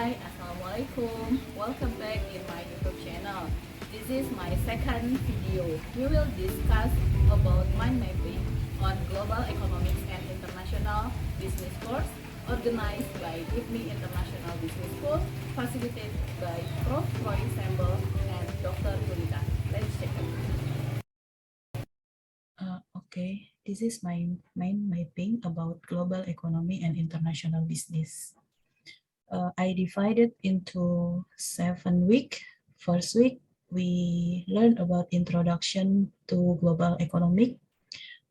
Hai, Assalamualaikum. Welcome back in my YouTube channel. This is my second video. We will discuss about mind mapping on global economics and international business course organized by IPMI International Business School, facilitated by Prof. Roy Sembel and Dr. Gulita. Let's check it. Okay, this is my mind mapping about global economy and international business. I divided into 7 weeks. First week, we learned about introduction to global economic.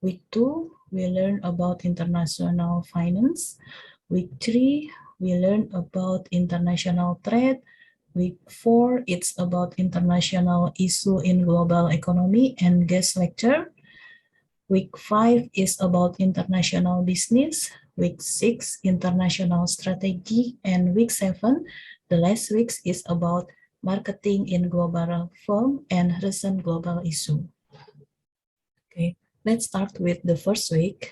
Week 2, we learned about international finance. Week 3, we learned about international trade. Week 4, it's about international issue in global economy and guest lecture. Week 5 is about international business. Week 6, international strategy. And week 7, the last week is about marketing in global firm and recent global issue. Okay, let's start with the first week.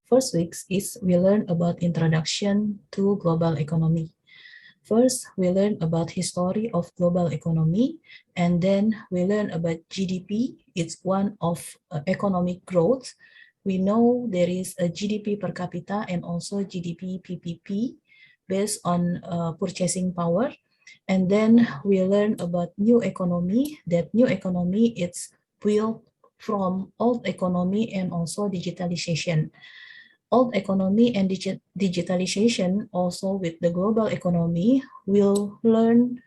First week is we learn about introduction to global economy. First, we learn about history of global economy, and then we learn about GDP. It's one of economic growth. We know there is a GDP per capita and also GDP PPP based on purchasing power. And then we learn about new economy. That new economy it's built from old economy and also digitalization. Old economy and digitalization also with the global economy will learn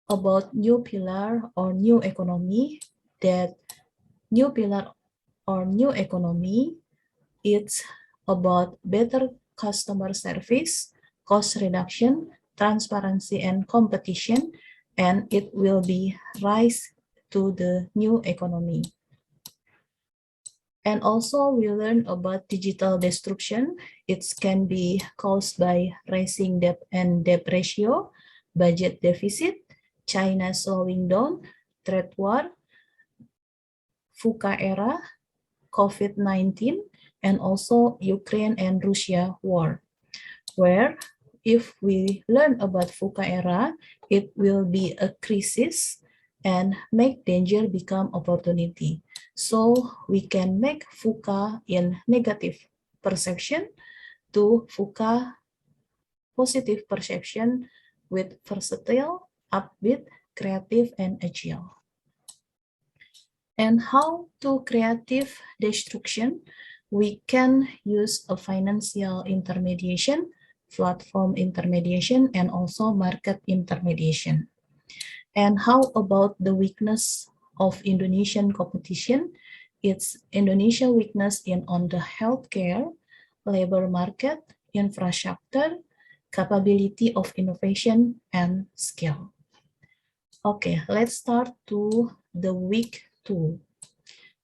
about new pillar or new economy. That new pillar or new economy, it's about better customer service, cost reduction, transparency and competition, and it will be rise to the new economy. And also we learn about digital destruction. It can be caused by rising debt and debt ratio, budget deficit, China slowing down, trade war, VUCA era, COVID-19, and also Ukraine and Russia war. Where if we learn about VUCA era, it will be a crisis and make danger become opportunity. So we can make VUCA in negative perception to VUCA positive perception with versatile, upbeat, creative, and agile. And how to creative destruction? We can use a financial intermediation, platform intermediation, and also market intermediation. And how about the weakness of Indonesian competition? It's Indonesia weakness in on the healthcare, labor market, infrastructure, capability of innovation, and skill. Okay, let's start to the week 2.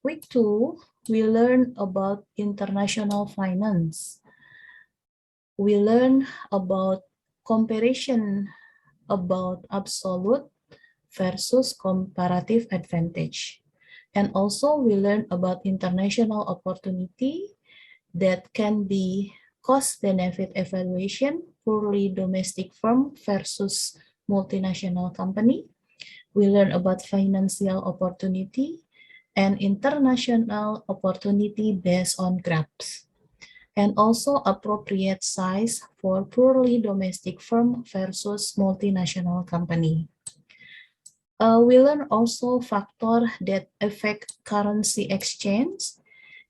Week 2, we learn about international finance. We learn about comparison about absolute versus comparative advantage. And also we learn about international opportunity that can be cost-benefit evaluation, purely domestic firm versus multinational company. We learn about financial opportunity and international opportunity based on graphs. And also appropriate size for purely domestic firm versus multinational company. We learn also factor that affect currency exchange.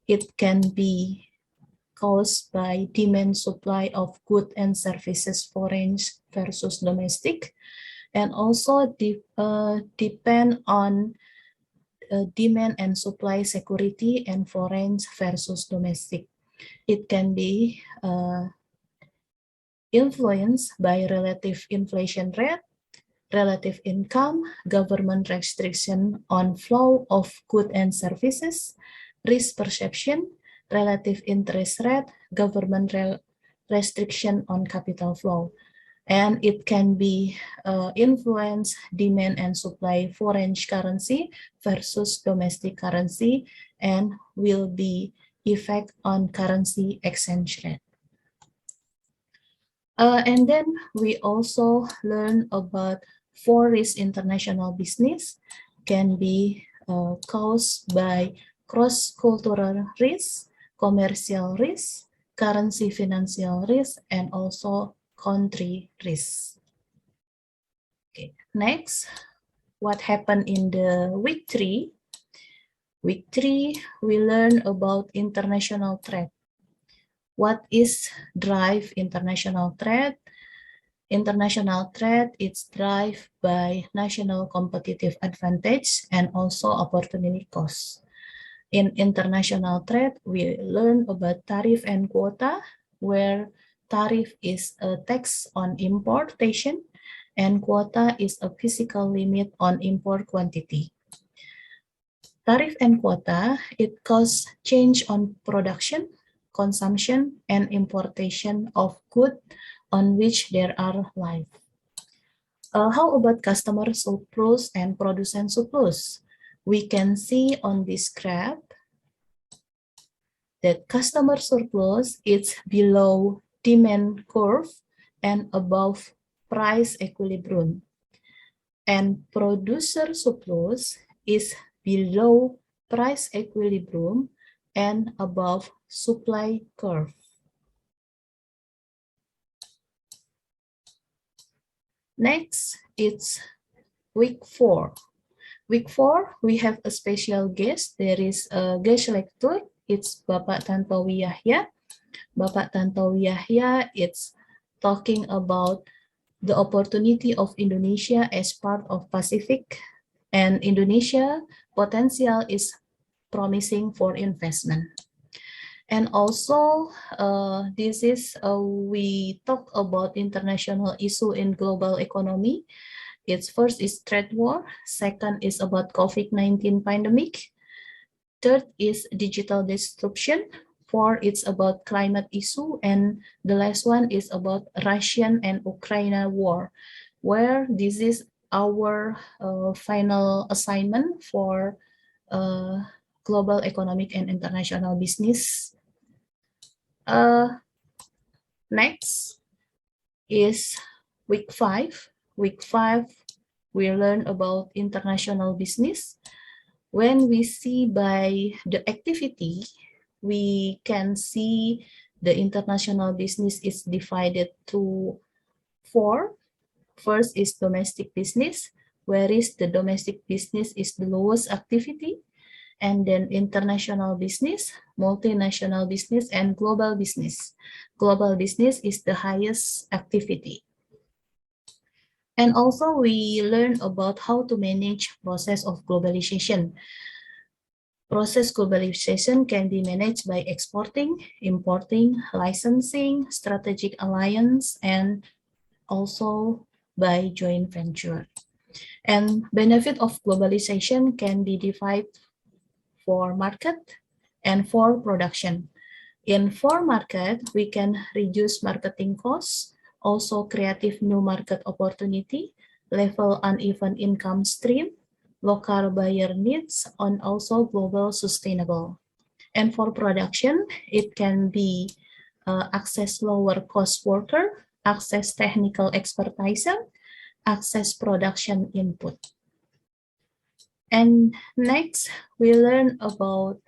It can be caused by demand supply of goods and services foreign versus domestic, and also depend on demand and supply security and foreign versus domestic. It can be influenced by relative inflation rate, relative income, government restriction on flow of goods and services, risk perception, relative interest rate, government restriction on capital flow. And it can be influence demand and supply foreign currency versus domestic currency and will be effect on currency exchange rate. And then we also learn about 4 risks international business can be caused by cross-cultural risk, commercial risk, currency financial risk, and also country risk. Okay, next, what happened in the week 3? Week 3, we learn about international trade. What is drive international trade? International trade is driven by national competitive advantage and also opportunity cost. In international trade, we learn about tariff and quota, where tariff is a tax on importation and quota is a physical limit on import quantity. Tariff and quota, it causes change on production, consumption, and importation of goods on which there are live. How about customer surplus and producer surplus? We can see on this graph that customer surplus is below demand curve and above price equilibrium. And producer surplus is below price equilibrium and above supply curve. Next, it's week 4. Week 4, we have a special guest. There is a guest lecturer. It's Bapak Tantowi Yahya. Bapak Tantowi Yahya, it's talking about the opportunity of Indonesia as part of Pacific, and Indonesia potential is promising for investment. And also, we talk about international issue in global economy. It's first is trade war, second is about COVID-19 pandemic, third is digital disruption, fourth it's about climate issue, and the last one is about Russian and Ukraine war, where this is our final assignment for global economic and international business. Next is week 5. Week 5, we learn about international business. When we see by the activity, we can see the international business is divided to 4. First is domestic business, whereas the domestic business is the lowest activity, and then international business, multinational business, and global business. Global business is the highest activity. And also we learn about how to manage process of globalization. Process globalization can be managed by exporting, importing, licensing, strategic alliance, and also by joint venture. And benefit of globalization can be divided for market and for production. In for market, we can reduce marketing costs, also creative new market opportunity, level uneven income stream, local buyer needs, and also global sustainable. And for production, it can be access lower cost worker, access technical expertise, access production input. And next, we learn about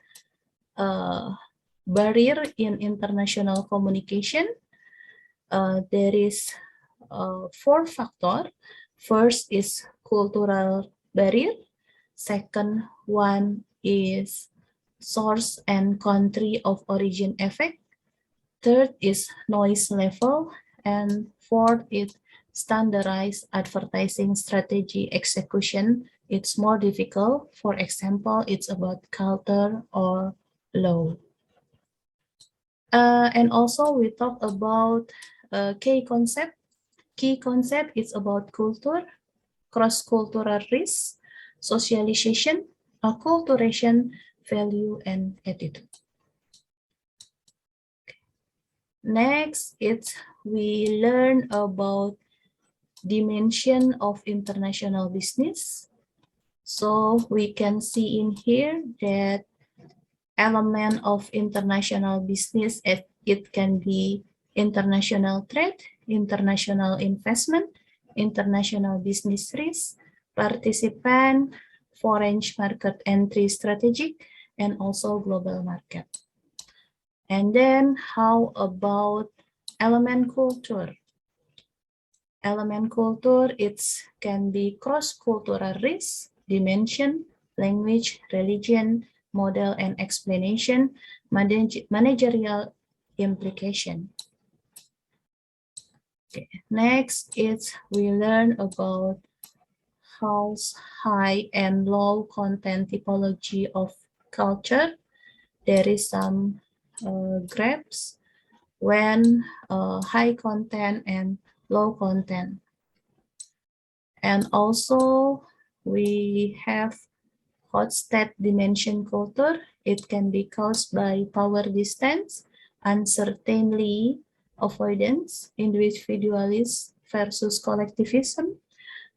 barrier in international communication. There is 4 factors. First is cultural barrier. Second one is source and country of origin effect. Third is noise level. And fourth is standardized advertising strategy execution. It's more difficult. For example, it's about culture or law. And also we talk about key concept. Key concept is about culture, cross-cultural risk, socialization, acculturation, value, and attitude. Next, we learn about dimension of international business. So we can see in here that element of international business, it can be international trade, international investment, international business risk, participant, foreign market entry strategy, and also global market. And then how about element culture? Element culture, it can be cross-cultural risk, dimension, language, religion, model and explanation, managerial implication. Okay. Next is we learn about house high and low content typology of culture. There is some graphs when high content and low content. And also we have hot state dimension culture. It can be caused by power distance, uncertainty, avoidance, individualism versus collectivism,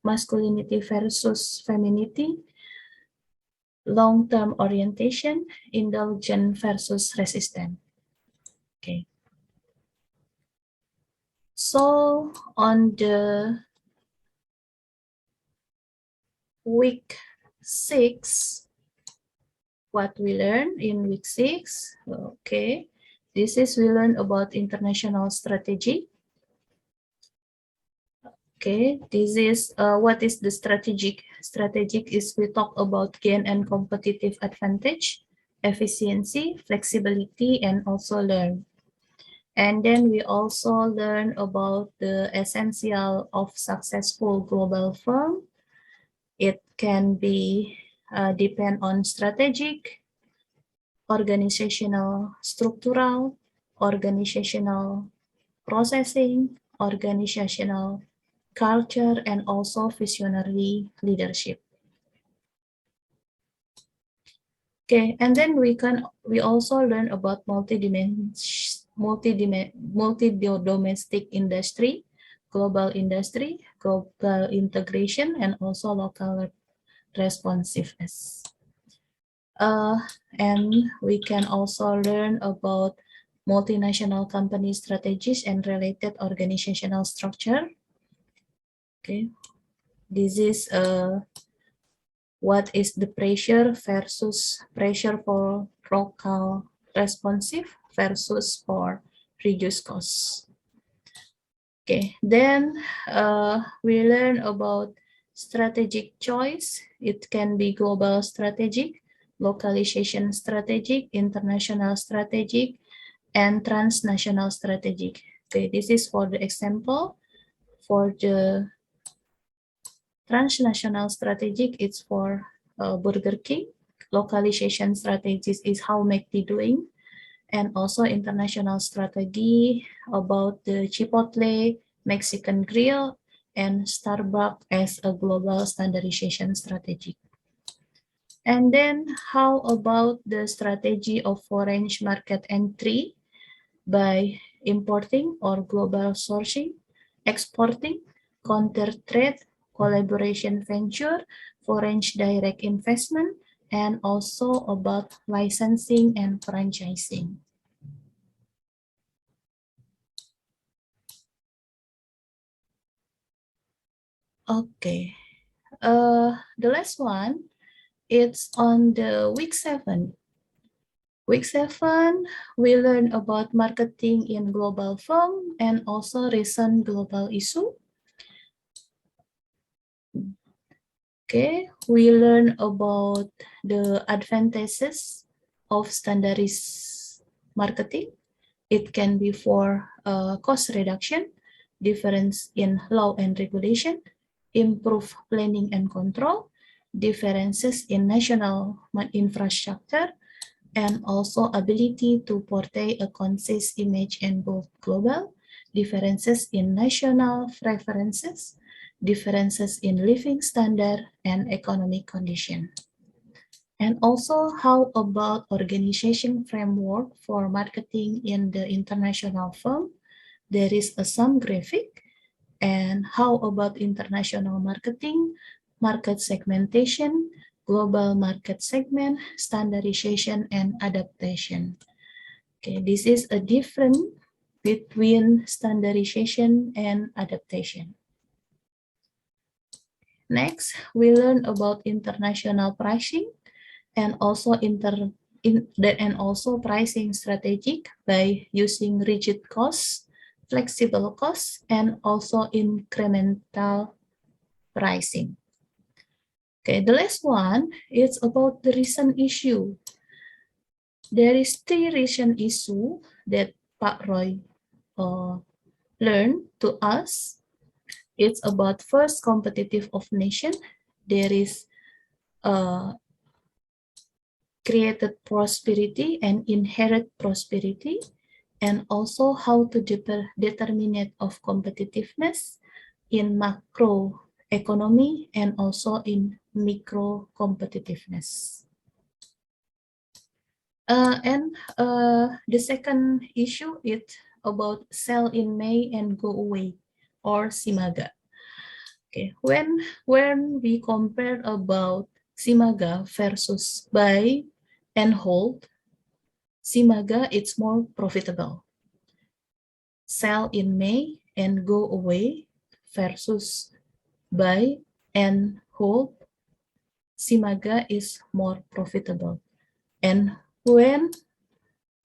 masculinity versus femininity, long-term orientation, indulgent versus resistant. Okay. So on the week 6, what we learned in week 6, okay, this is we learn about international strategy. Okay, this is what is the strategic? Strategic is we talk about gain and competitive advantage, efficiency, flexibility, and also learn. And then we also learn about the essential of successful global firm. It can be depend on strategic, organizational, structural, organizational processing, organizational culture, and also visionary leadership. Okay, and then we also learn about multi-domestic industry, global integration, and also local responsiveness. And we can also learn about multinational company strategies and related organizational structure. Okay, this is what is the pressure versus pressure for local responsive versus for reduced costs. Okay, then we learn about strategic choice. It can be global strategic, localization strategic, international strategic, and transnational strategic. Okay, this is for the example. For the transnational strategic, it's for Burger King. Localization strategies is how McD doing. And also international strategy about the Chipotle, Mexican Grill, and Starbucks as a global standardization strategy. And then how about the strategy of foreign market entry by importing or global sourcing, exporting, counter trade, collaboration venture, foreign direct investment, and also about licensing and franchising. Okay, the last one, it's on the week 7. Week 7, we learn about marketing in global firm and also recent global issue. Okay, we learn about the advantages of standardized marketing. It can be for cost reduction, difference in law and regulation, improve planning and control, differences in national infrastructure, and also ability to portray a concise image in both global, differences in national preferences, differences in living standard and economic condition. And also, how about organization framework for marketing in the international firm? There is some graphic. And how about international marketing, market segmentation, global market segment, standardization, and adaptation? Okay, this is a different between standardization and adaptation. Next, we learn about international pricing and also pricing strategic by using rigid costs, flexible costs, and also incremental pricing. Okay, the last one is about the recent issue. There is three recent issue that Pak Roy learned to us. It's about first competitive of nation. There is created prosperity and inherit prosperity, and also how to determine of competitiveness in macro economy and also in micro competitiveness. The second issue is about sell in May and go away, or Simaga. Okay, when we compare about Simaga versus buy and hold, Simaga it's more profitable. Sell in May and go away versus buy and hold, Simaga is more profitable. And when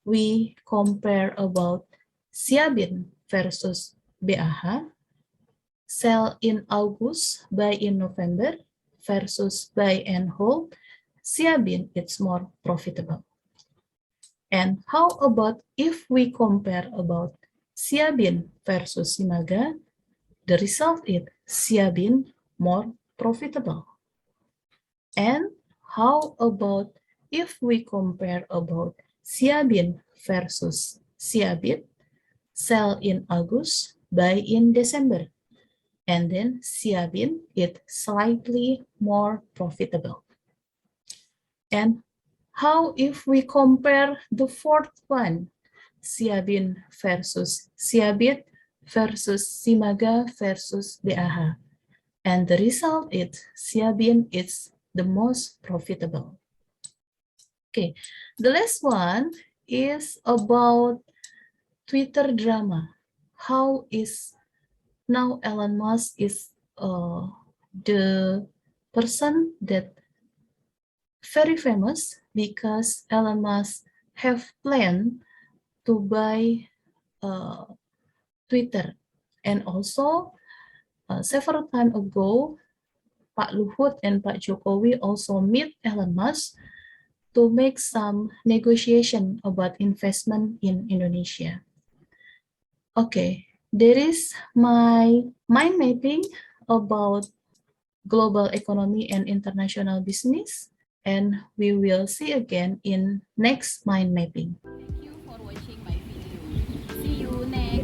we compare about Siabin versus BAH, sell in August, buy in November versus buy and hold, Siabin it's more profitable. And how about if we compare about Siabin versus Simaga, the result is Siabin more profitable. And how about if we compare about Siabin versus Siabit, sell in August, buy in December, and then Siabin is slightly more profitable. And how if we compare the fourth one, Siabin versus Siabit versus Simaga versus BAH, and the result is Siabin is the most profitable. Okay, the last one is about Twitter drama. How is now Elon Musk is the person that very famous because Elon Musk have planned to buy Twitter, and also several time ago Pak Luhut and Pak Jokowi also meet Elon Musk to make some negotiation about investment in Indonesia. Okay, there is my mind mapping about global economy and international business, and we will see again in next mind mapping. Thank you for watching my video. See you next.